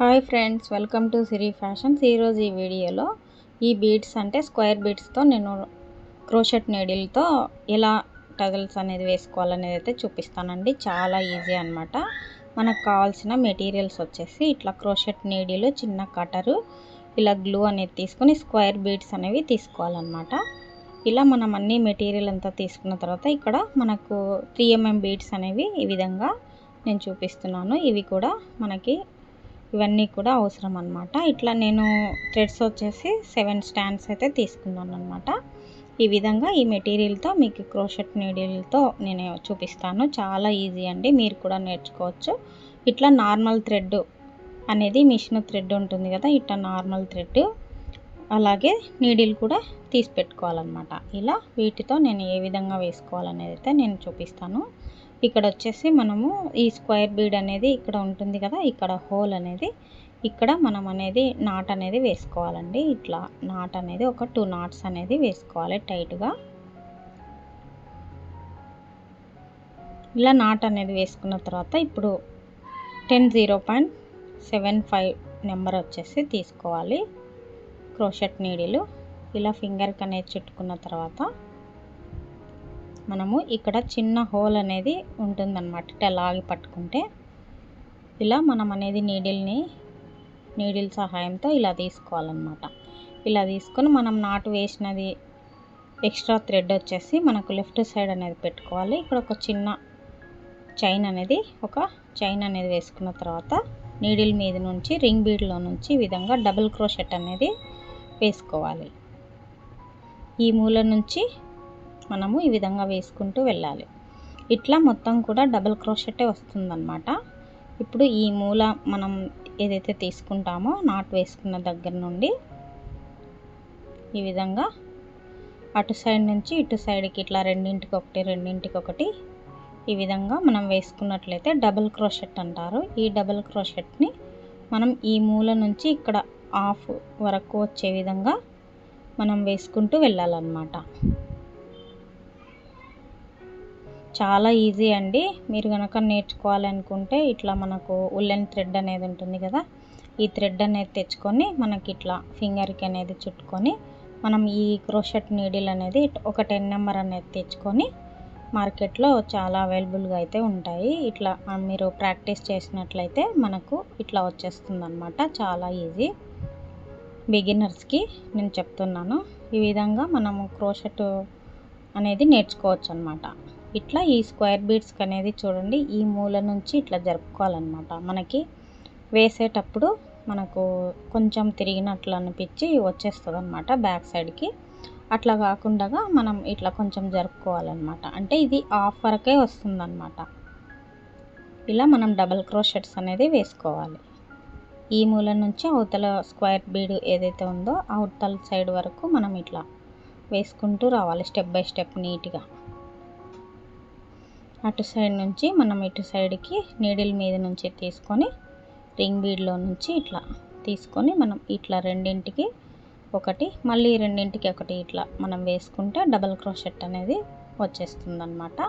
Hi friends, welcome to Siri fashions. ఈరోజు ఈ వీడియోలో ఈ బీడ్స్ అంటే స్క్వేర్ బీడ్స్తో నేను క్రోషెట్ నీడిల్తో ఎలా టజల్స్ అనేది వేసుకోవాలనేది అయితే చూపిస్తానండి. చాలా ఈజీ అనమాట. మనకు కావాల్సిన మెటీరియల్స్ వచ్చేసి ఇట్లా క్రోషెట్ నీడిల్, చిన్న కటరు, ఇలా గ్లూ అనేది తీసుకొని స్క్వేర్ బీడ్స్ అనేవి తీసుకోవాలన్నమాట. ఇలా మనం అన్ని మెటీరియల్ అంతా తీసుకున్న తర్వాత ఇక్కడ మనకు 3mm బీడ్స్ అనేవి ఈ విధంగా నేను చూపిస్తున్నాను. ఇవి కూడా మనకి ఇవన్నీ కూడా అవసరం అన్నమాట. ఇట్లా నేను థ్రెడ్స్ వచ్చేసి 7 స్టాండ్స్ అయితే తీసుకున్నాను అనమాట. ఈ విధంగా ఈ మెటీరియల్తో మీకు క్రోషెట్ నీడిల్తో నేను చూపిస్తాను. చాలా ఈజీ అండి, మీరు కూడా నేర్చుకోవచ్చు. ఇట్లా నార్మల్ థ్రెడ్ అనేది మిషన్ థ్రెడ్ ఉంటుంది కదా, ఇట్లా నార్మల్ థ్రెడ్ అలాగే నీడిల్ కూడా తీసి పెట్టుకోవాలన్నమాట. ఇలా వీటితో నేను ఏ విధంగా వేసుకోవాలనేది అయితే నేను చూపిస్తాను. ఇక్కడ వచ్చేసి మనము ఈ స్క్వేర్ బీడ్ అనేది ఇక్కడ ఉంటుంది కదా, ఇక్కడ హోల్ అనేది ఇక్కడ మనం అనేది నాట్ అనేది వేసుకోవాలండి. ఇట్లా నాట్ అనేది ఒక 2 నాట్స్ అనేది వేసుకోవాలి టైట్గా. ఇలా నాట్ అనేది వేసుకున్న తర్వాత ఇప్పుడు 10.0.75 నెంబర్ వచ్చేసి తీసుకోవాలి క్రోషెట్ నీడిల్. ఇలా ఫింగర్కి అనేది చుట్టుకున్న తర్వాత మనము ఇక్కడ చిన్న హోల్ అనేది ఉంటుందన్నమాట. ఇట్లా లాగి పట్టుకుంటే ఇలా మనం అనేది నీడిల్ సహాయంతో ఇలా తీసుకోవాలన్నమాట. ఇలా తీసుకొని మనం నాటు వేసినది ఎక్స్ట్రా థ్రెడ్ వచ్చేసి మనకు లెఫ్ట్ సైడ్ అనేది పెట్టుకోవాలి. ఇక్కడ ఒక చిన్న చైన్ అనేది వేసుకున్న తర్వాత నీడిల్ మీద నుంచి రింగ్ బీడ్లో నుంచి ఈ విధంగా డబుల్ క్రోషెట్ అనేది వేసుకోవాలి. ఈ మూల నుంచి మనము ఈ విధంగా వేసుకుంటూ వెళ్ళాలి. ఇట్లా మొత్తం కూడా డబుల్ క్రోషెటే వస్తుందన్నమాట. ఇప్పుడు ఈ మూల మనం ఏదైతే తీసుకుంటామో నాట్ వేసుకున్న దగ్గర నుండి ఈ విధంగా అటు సైడ్ నుంచి ఇటు సైడ్కి ఇట్లా రెండింటికి ఒకటి ఈ విధంగా మనం వేసుకున్నట్లయితే డబుల్ క్రోషెట్ అంటారు. ఈ డబుల్ క్రోషెట్ని మనం ఈ మూల నుంచి ఇక్కడ హాఫ్ వరకు వచ్చే విధంగా మనం వేసుకుంటూ వెళ్ళాలన్నమాట. చాలా ఈజీ అండి. మీరు కనుక నేర్చుకోవాలనుకుంటే ఇట్లా మనకు ఉల్లెన్ థ్రెడ్ అనేది ఉంటుంది కదా, ఈ థ్రెడ్ అనేది తెచ్చుకొని మనకి ఇట్లా ఫింగర్కి అనేది చుట్టుకొని మనం ఈ క్రోషెట్ నీడిల్ అనేది ఒక 10 నెంబర్ అనేది తెచ్చుకొని మార్కెట్లో చాలా అవైలబుల్గా అయితే ఉంటాయి. ఇట్లా మీరు ప్రాక్టీస్ చేసినట్లయితే మనకు ఇట్లా వచ్చేస్తుంది అనమాట. చాలా ఈజీ, బిగినర్స్కి నేను చెప్తున్నాను. ఈ విధంగా మనము క్రోషెట్ అనేది నేర్చుకోవచ్చు అనమాట. ఇట్లా ఈ స్క్వేర్ బీడ్స్కి అనేది చూడండి, ఈ మూల నుంచి ఇట్లా జరుపుకోవాలన్నమాట. మనకి వేసేటప్పుడు మనకు కొంచెం తిరిగినట్లు అనిపించి వచ్చేస్తుంది అనమాట బ్యాక్ సైడ్కి. అట్లా కాకుండా మనం ఇట్లా కొంచెం జరుపుకోవాలన్నమాట. అంటే ఇది హాఫ్ వరకే వస్తుందన్నమాట. ఇలా మనం డబల్ క్రోషెట్స్ అనేది వేసుకోవాలి. ఈ మూల నుంచి అవతల స్క్వేర్ బీడ్ ఏదైతే ఉందో అవతల సైడ్ వరకు మనం ఇట్లా వేసుకుంటూ రావాలి స్టెప్ బై స్టెప్ నీట్గా. అటు సైడ్ నుంచి మనం ఇటు సైడ్కి నీడిల్ మీద నుంచి తీసుకొని రింగ్ బీడ్లో నుంచి ఇట్లా తీసుకొని మనం ఇట్లా రెండింటికి ఒకటి మళ్ళీ రెండింటికి ఒకటి ఇట్లా మనం వేసుకుంటే డబల్ క్రోషెట్ అనేది వచ్చేస్తుంది అన్నమాట.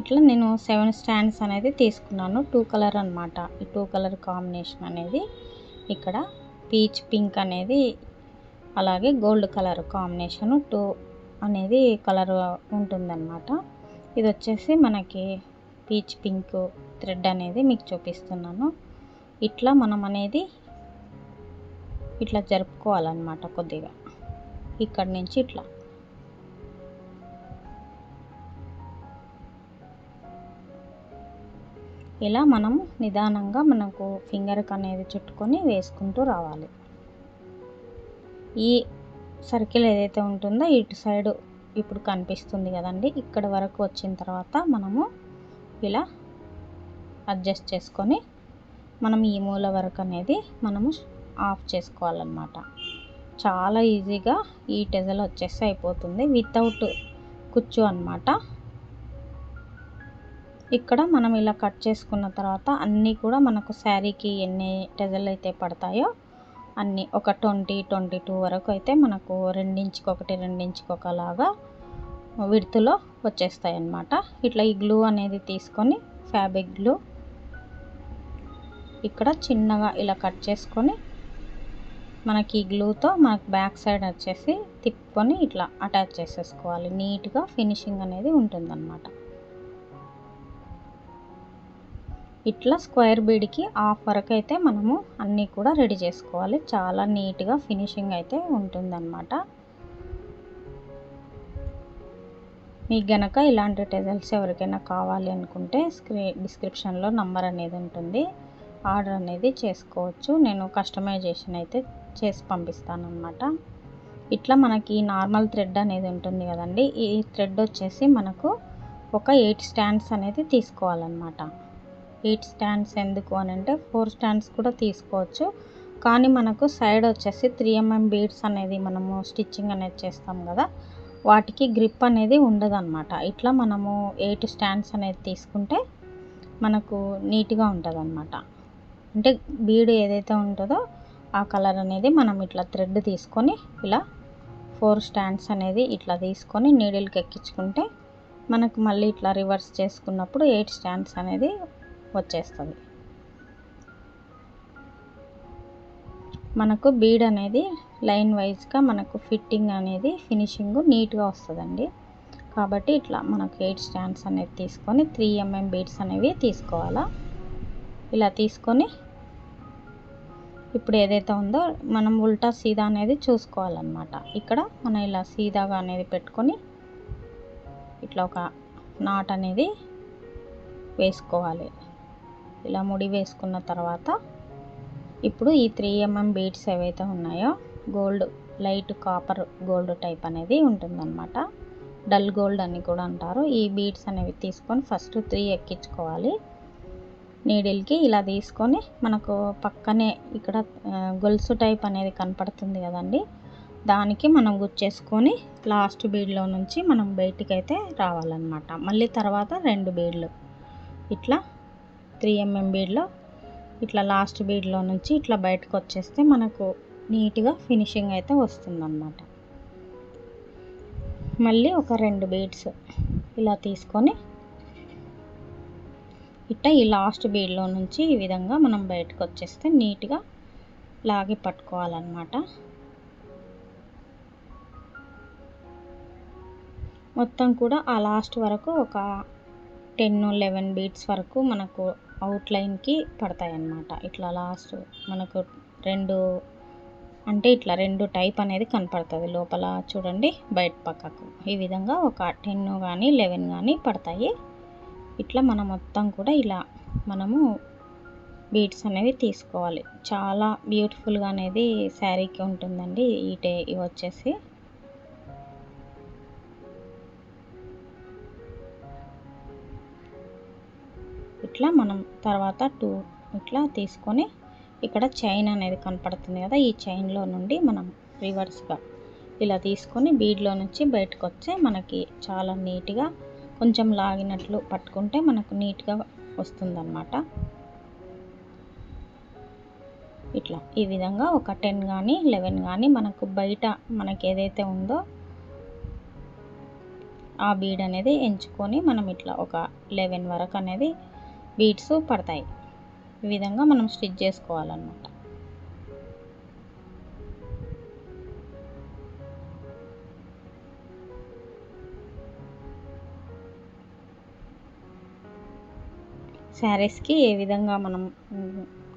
ఇట్లా నేను 7 స్టాండ్స్ అనేది తీసుకున్నాను. 2 కలర్ అనమాట. ఈ 2 కలర్ కాంబినేషన్ అనేది ఇక్కడ పీచ్ పింక్ అనేది అలాగే గోల్డ్ కలర్ కాంబినేషన్ 2 అనేది కలర్ ఉంటుందన్నమాట. ఇది వచ్చేసి మనకి పీచ్ పింక్ థ్రెడ్ అనేది మీకు చూపిస్తున్నాను. ఇట్లా మనం అనేది ఇట్లా జరుపుకోవాలన్నమాట. కొద్దిగా ఇక్కడి నుంచి ఇట్లా ఇలా మనము నిదానంగా మనకు ఫింగర్కి అనేది చుట్టుకొని వేసుకుంటూ రావాలి. ఈ సర్కిల్ ఏదైతే ఉంటుందో ఇటు సైడ్ ఇప్పుడు కనిపిస్తుంది కదండి, ఇక్కడ వరకు వచ్చిన తర్వాత మనము ఇలా అడ్జస్ట్ చేసుకొని మనం ఈ మూల వరకు అనేది మనము ఆఫ్ చేసుకోవాలన్నమాట. చాలా ఈజీగా ఈ టెజల్ వచ్చేసి అయిపోతుంది వితౌట్ కుచ్చు అన్నమాట. ఇక్కడ మనం ఇలా కట్ చేసుకున్న తర్వాత అన్నీ కూడా మనకు శారీకి ఎన్ని టెజల్ అయితే పడతాయో అన్నీ ఒక 20-22 వరకు అయితే మనకు 2 ఇంచుకి ఒకలాగా విడ్త్లో వచ్చేస్తాయి అన్నమాట. ఇట్లా ఈ గ్లూ అనేది తీసుకొని ఫ్యాబ్రిక్ గ్లూ ఇక్కడ చిన్నగా ఇలా కట్ చేసుకొని మనకి గ్లూతో మనకు బ్యాక్ సైడ్ వచ్చేసి తిప్పుకొని ఇట్లా అటాచ్ చేసేసుకోవాలి. నీట్గా ఫినిషింగ్ అనేది ఉంటుందన్నమాట. ఇట్లా స్క్వేర్ బీడ్కి హాఫ్ వరకు అయితే మనము అన్నీ కూడా రెడీ చేసుకోవాలి. చాలా నీట్గా ఫినిషింగ్ అయితే ఉంటుందన్నమాట. మీకు గనక ఇలాంటి టెజల్స్ ఎవరికైనా కావాలి అనుకుంటే డిస్క్రిప్షన్లో నంబర్ అనేది ఉంటుంది, ఆర్డర్ అనేది చేసుకోవచ్చు. నేను కస్టమైజేషన్ అయితే చేసి పంపిస్తాను అన్నమాట. ఇట్లా మనకి నార్మల్ థ్రెడ్ అనేది ఉంటుంది కదండి, ఈ థ్రెడ్ వచ్చేసి మనకు ఒక 8 స్టాండ్స్ అనేది తీసుకోవాలన్నమాట. 8 స్టాండ్స్ ఎందుకు అని అంటే 4 స్టాండ్స్ కూడా తీసుకోవచ్చు, కానీ మనకు సైడ్ వచ్చేసి 3 mm బీడ్స్ అనేది మనము స్టిచ్చింగ్ అనేది చేస్తాం కదా, వాటికి గ్రిప్ అనేది ఉండదన్నమాట. ఇట్లా మనము 8 స్టాండ్స్ అనేది తీసుకుంటే మనకు నీట్గా ఉంటుంది అన్నమాట. అంటే బీడ్ ఏదైతే ఉంటుందో ఆ కలర్ అనేది మనం ఇట్లా థ్రెడ్ తీసుకొని ఇలా 4 స్టాండ్స్ అనేది ఇట్లా తీసుకొని నీడిల్కి ఎక్కించుకుంటే మనకు మళ్ళీ ఇట్లా రివర్స్ చేసుకున్నప్పుడు 8 స్టాండ్స్ అనేది వచ్చేస్తుంది. మనకు బీడ్ అనేది లైన్ వైజ్గా మనకు ఫిట్టింగ్ అనేది ఫినిషింగ్ నీట్గా వస్తుందండి. కాబట్టి ఇట్లా మనకు 8 స్టాండ్స్ అనేది తీసుకొని 3 mm బీడ్స్ అనేవి తీసుకోవాలా. ఇలా తీసుకొని ఇప్పుడు ఏదైతే ఉందో మనం ఉల్టా సీదా అనేది చూసుకోవాలన్నమాట. ఇక్కడ మనం ఇలా సీదాగా అనేది పెట్టుకొని ఇట్లా ఒక నాట్ అనేది వేసుకోవాలి. ఇలా ముడి వేసుకున్న తర్వాత ఇప్పుడు ఈ 3 mm బీడ్స్ ఏవైతే ఉన్నాయో gold, light copper gold type అనేది ఉంటుందన్నమాట. డల్ గోల్డ్ అని కూడా అంటారు. ఈ బీడ్స్ అనేవి తీసుకొని ఫస్ట్ 3 ఎక్కించుకోవాలి నీడిల్కి. ఇలా తీసుకొని మనకు పక్కనే ఇక్కడ గొలుసు టైప్ అనేది కనపడుతుంది కదండి, దానికి మనం గుచ్చేసుకొని లాస్ట్ బీడ్లో నుంచి మనం బయటికి అయితే రావాలన్నమాట. మళ్ళీ తర్వాత 2 బీడ్లు ఇట్లా 3 mm బీడ్లో ఇట్లా లాస్ట్ బీడ్లో నుంచి ఇట్లా బయటకు వచ్చేస్తే మనకు నీట్గా ఫినిషింగ్ అయితే వస్తుందన్నమాట. మళ్ళీ ఒక 2 బీడ్స్ ఇలా తీసుకొని ఇట్లా ఈ లాస్ట్ బీడ్లో నుంచి ఈ విధంగా మనం బయటకు వచ్చేస్తే నీట్గా లాగి పట్టుకోవాలన్నమాట. మొత్తం కూడా ఆ లాస్ట్ వరకు ఒక 10-11 బీడ్స్ వరకు మనకు అవుట్లైన్కి పడతాయి అన్నమాట. ఇట్లా లాస్ట్ మనకు 2 అంటే ఇట్లా 2 టైప్ అనేది కనపడుతుంది లోపల చూడండి, బయట పక్కకు ఈ విధంగా ఒక 10 కానీ 11 కానీ పడతాయి. ఇట్లా మనం మొత్తం కూడా ఇలా మనము బీడ్స్ అనేవి తీసుకోవాలి. చాలా బ్యూటిఫుల్గా అనేది శారీకి ఉంటుందండి. ఇవి వచ్చేసి ఇట్లా మనం తర్వాత 2 ఇట్లా తీసుకొని ఇక్కడ చైన్ అనేది కనపడుతుంది కదా, ఈ చైన్లో నుండి మనం రివర్స్గా ఇలా తీసుకొని బీడ్లో నుంచి బయటకు వచ్చే మనకి చాలా నీట్గా కొంచెం లాగినట్లు పట్టుకుంటే మనకు నీట్గా వస్తుందన్నమాట. ఇట్లా ఈ విధంగా ఒక 10 కానీ 11 కానీ మనకు బయట మనకి ఏదైతే ఉందో ఆ బీడ్ అనేది ఎంచుకొని మనం ఇట్లా ఒక 11 వరకు అనేది బీడ్స్ పడతాయి. ఈ విధంగా మనం స్టిచ్ చేసుకోవాలన్నమాట. శారీస్కి ఏ విధంగా మనం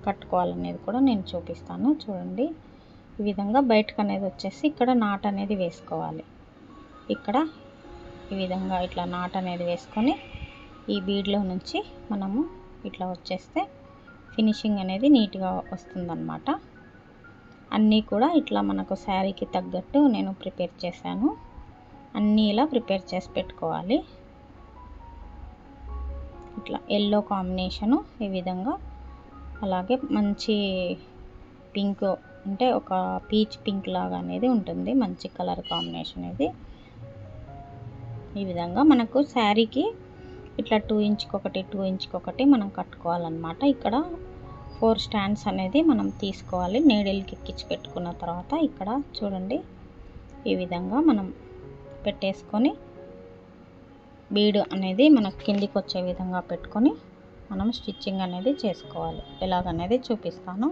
కట్టుకోవాలనేది కూడా నేను చూపిస్తాను చూడండి. ఈ విధంగా బయటకు అనేది వచ్చేసి ఇక్కడ నాట్ అనేది వేసుకోవాలి. ఇక్కడ ఈ విధంగా ఇట్లా నాట్ అనేది వేసుకొని ఈ బీడ్లో నుంచి మనము ఇట్లా వచ్చేస్తే ఫినిషింగ్ అనేది నీట్గా వస్తుందన్నమాట. అన్నీ కూడా ఇట్లా మనకు శారీకి తగ్గట్టు నేను ప్రిపేర్ చేశాను. అన్నీ ఇలా ప్రిపేర్ చేసి పెట్టుకోవాలి. ఇట్లా ఎల్లో కాంబినేషను ఈ విధంగా, అలాగే మంచి పింక్ అంటే ఒక పీచ్ పింక్ లాగా అనేది ఉంటుంది, మంచి కలర్ కాంబినేషన్ ఇది. ఈ విధంగా మనకు శారీకి ఇట్లా 2 ఇంచ్కి ఒకటి 2 ఇంచ్కి ఒకటి మనం కట్టుకోవాలన్నమాట. ఇక్కడ 4 స్టాండ్స్ అనేది మనం తీసుకోవాలి. నీడిల్కి ఎక్కించి పెట్టుకున్న తర్వాత ఇక్కడ చూడండి ఈ విధంగా మనం పెట్టేసుకొని బీడ్ అనేది మనకు కిందికి వచ్చే విధంగా పెట్టుకొని మనం స్టిచ్చింగ్ అనేది చేసుకోవాలి. ఎలాగనేది చూపిస్తాను.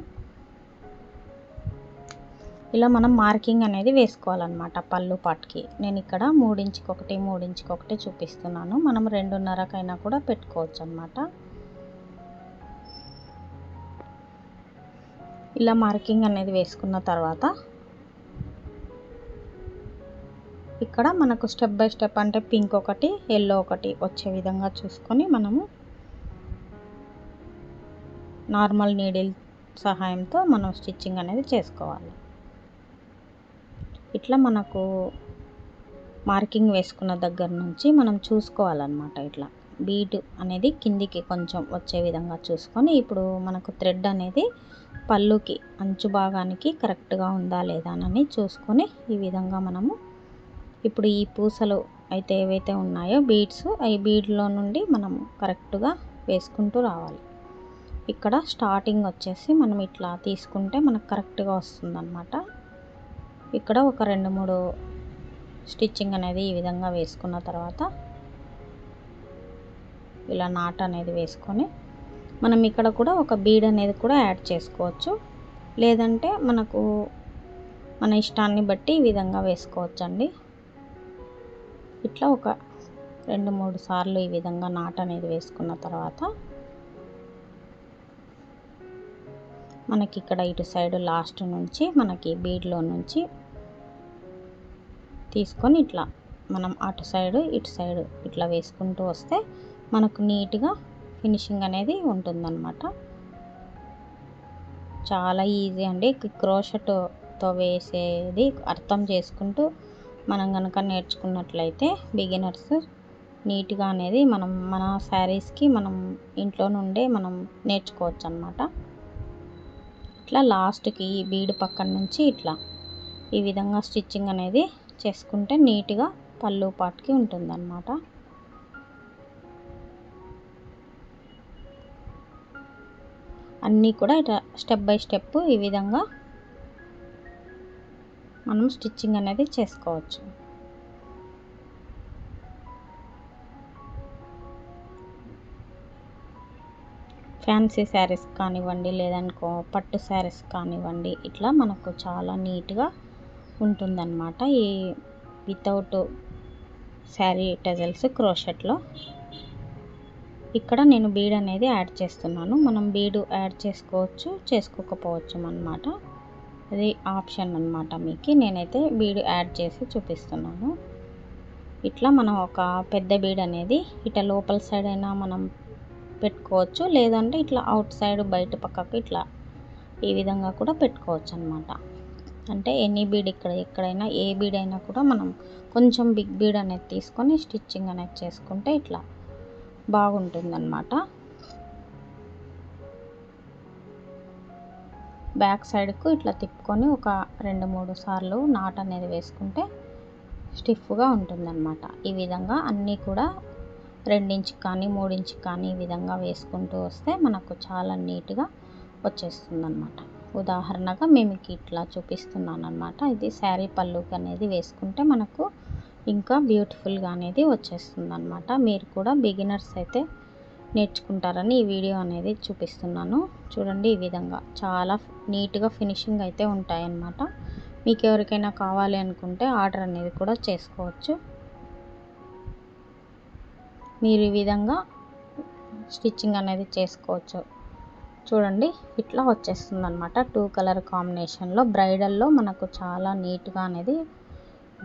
ఇలా మనం మార్కింగ్ అనేది వేసుకోవాలన్నమాట పళ్ళు పాట్కి. నేను ఇక్కడ 3 ఇంచుకి ఒకటి 3 ఇంచుకి ఒకటి చూపిస్తున్నాను. మనం 2.5కైనా కూడా పెట్టుకోవచ్చు అన్నమాట. ఇలా మార్కింగ్ అనేది వేసుకున్న తర్వాత ఇక్కడ మనకు స్టెప్ బై స్టెప్ అంటే పింక్ ఒకటి ఎల్లో ఒకటి వచ్చే విధంగా చూసుకొని మనము నార్మల్ నీడిల్ సహాయంతో మనం స్టిచ్చింగ్ అనేది చేసుకోవాలి. ఇట్లా మనకు మార్కింగ్ వేసుకున్న దగ్గర నుంచి మనం చూసుకోవాలన్నమాట. ఇట్లా బీడ్ అనేది కిందికి కొంచెం వచ్చే విధంగా చూసుకొని ఇప్పుడు మనకు థ్రెడ్ అనేది పళ్ళుకి అంచు భాగానికి కరెక్ట్గా ఉందా లేదా అని చూసుకొని ఈ విధంగా మనము ఇప్పుడు ఈ పూసలు అయితే ఏవైతే ఉన్నాయో బీడ్స్ ఈ బీడ్లో నుండి మనం కరెక్ట్గా వేసుకుంటూ రావాలి. ఇక్కడ స్టార్టింగ్ వచ్చేసి మనం ఇట్లా తీసుకుంటే మనకు కరెక్ట్గా వస్తుందన్నమాట. ఇక్కడ ఒక 2-3 స్టిచ్చింగ్ అనేది ఈ విధంగా వేసుకున్న తర్వాత ఇలా నాట్ అనేది వేసుకొని మనం ఇక్కడ కూడా ఒక బీడ్ అనేది కూడా యాడ్ చేసుకోవచ్చు. లేదంటే మనకు మన ఇష్టాన్ని బట్టి ఈ విధంగా వేసుకోవచ్చండి. ఇట్లా ఒక 2-3 సార్లు ఈ విధంగా నాట్ అనేది వేసుకున్న తర్వాత మనకి ఇక్కడ ఇటు సైడ్ లాస్ట్ నుంచి మనకి బీడ్లో నుంచి తీసుకొని ఇట్లా మనం అటు సైడ్ ఇటు సైడ్ ఇట్లా వేసుకుంటూ వస్తే మనకు నీట్గా ఫినిషింగ్ అనేది ఉంటుందన్నమాట. చాలా ఈజీ అండి. క్రోషెట్తో వేసేది అర్థం చేసుకుంటూ మనం కనుక నేర్చుకున్నట్లయితే బిగినర్స్ నీట్గా అనేది మన శారీస్కి మనం ఇంట్లో నుండే మనం నేర్చుకోవచ్చు అన్నమాట. ఇట్లా లాస్ట్కి ఈ బీడ్ పక్కన నుంచి ఇట్లా ఈ విధంగా స్టిచ్చింగ్ అనేది చేసుకుంటే నీట్గా పళ్ళు పాట్కి ఉంటుందన్నమాట. అన్నీ కూడా ఇట్లా స్టెప్ బై స్టెప్ ఈ విధంగా మనం స్టిచ్చింగ్ అనేది చేసుకోవచ్చు. ఫ్యాన్సీ శారీస్ కానివ్వండి లేదనుకో పట్టు శారీస్ కానివ్వండి ఇట్లా మనకు చాలా నీట్గా ఉంటుందన్నమాట ఈ వితౌట్ శారీ టజల్స్ క్రోషెట్లో. ఇక్కడ నేను బీడ్ అనేది యాడ్ చేస్తున్నాను. మనం బీడు యాడ్ చేసుకోవచ్చు చేసుకోకపోవచ్చు అన్నమాట. అది ఆప్షన్ అన్నమాట మీకు. నేనైతే బీడ్ యాడ్ చేసి చూపిస్తున్నాను. ఇట్లా మనం ఒక పెద్ద బీడ్ అనేది ఇట్లా లోపల సైడ్ అయినా మనం పెట్టుకోవచ్చు. లేదంటే ఇట్లా అవుట్ సైడ్ బయట పక్కకు ఇట్లా ఈ విధంగా కూడా పెట్టుకోవచ్చు అన్నమాట. అంటే ఎనీ బీడ్ ఎక్కడైనా ఏ బీడ్ అయినా కూడా మనం కొంచెం బిగ్ బీడ్ అనేది తీసుకొని స్టిచ్చింగ్ అనేది చేసుకుంటే ఇట్లా బాగుంటుందన్నమాట. బ్యాక్ సైడ్కు ఇట్లా తిప్పుకొని ఒక 2-3 సార్లు నాట్ అనేది వేసుకుంటే స్టిఫ్గా ఉంటుందన్నమాట. ఈ విధంగా అన్నీ కూడా 2 ఇంచుకి కానీ 3 ఇంచుకి కానీ ఈ విధంగా వేసుకుంటూ వస్తే మనకు చాలా నీట్గా వచ్చేస్తుందన్నమాట. ఉదాహరణగా మేము ఇట్లా చూపిస్తున్నాను అన్నమాట. ఇది శారీ పళ్ళుకి అనేది వేసుకుంటే మనకు ఇంకా బ్యూటిఫుల్గా అనేది వచ్చేస్తుందన్నమాట. మీరు కూడా బిగినర్స్ అయితే నేర్చుకుంటారని ఈ వీడియో అనేది చూపిస్తున్నాను. చూడండి ఈ విధంగా చాలా నీట్గా ఫినిషింగ్ అయితే ఉంటాయన్నమాట. మీకు ఎవరికైనా కావాలి అనుకుంటే ఆర్డర్ అనేది కూడా చేసుకోవచ్చు. మీరు ఈ విధంగా స్టిచ్చింగ్ అనేది చేసుకోవచ్చు. చూడండి ఇట్లా వచ్చేస్తుంది అన్నమాట. 2 కలర్ కాంబినేషన్లో బ్రైడల్లో మనకు చాలా నీట్గా అనేది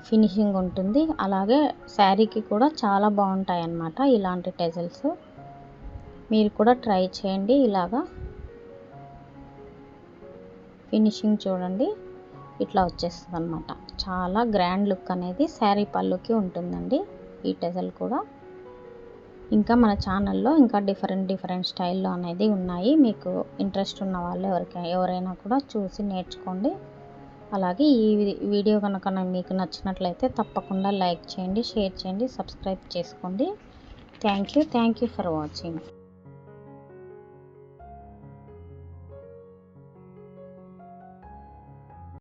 ఫినిషింగ్ ఉంటుంది. అలాగే శారీకి కూడా చాలా బాగుంటాయి అన్నమాట ఇలాంటి టెజల్స్. మీరు కూడా ట్రై చేయండి. ఇలాగా ఫినిషింగ్ చూడండి ఇట్లా వచ్చేస్తుంది అన్నమాట. చాలా గ్రాండ్ లుక్ అనేది శారీ పళ్ళుకి ఉంటుందండి ఈ టెజల్ కూడా. ఇంకా మన ఛానల్లో ఇంకా డిఫరెంట్ స్టైల్లో అనేది ఉన్నాయి. మీకు ఇంట్రెస్ట్ ఉన్న వాళ్ళు ఎవరైనా కూడా చూసి నేర్చుకోండి. అలాగే ఈ వీడియో కనుక మీకు నచ్చినట్లయితే తప్పకుండా లైక్ చేయండి, షేర్ చేయండి, సబ్స్క్రైబ్ చేసుకోండి. Thank you for watching.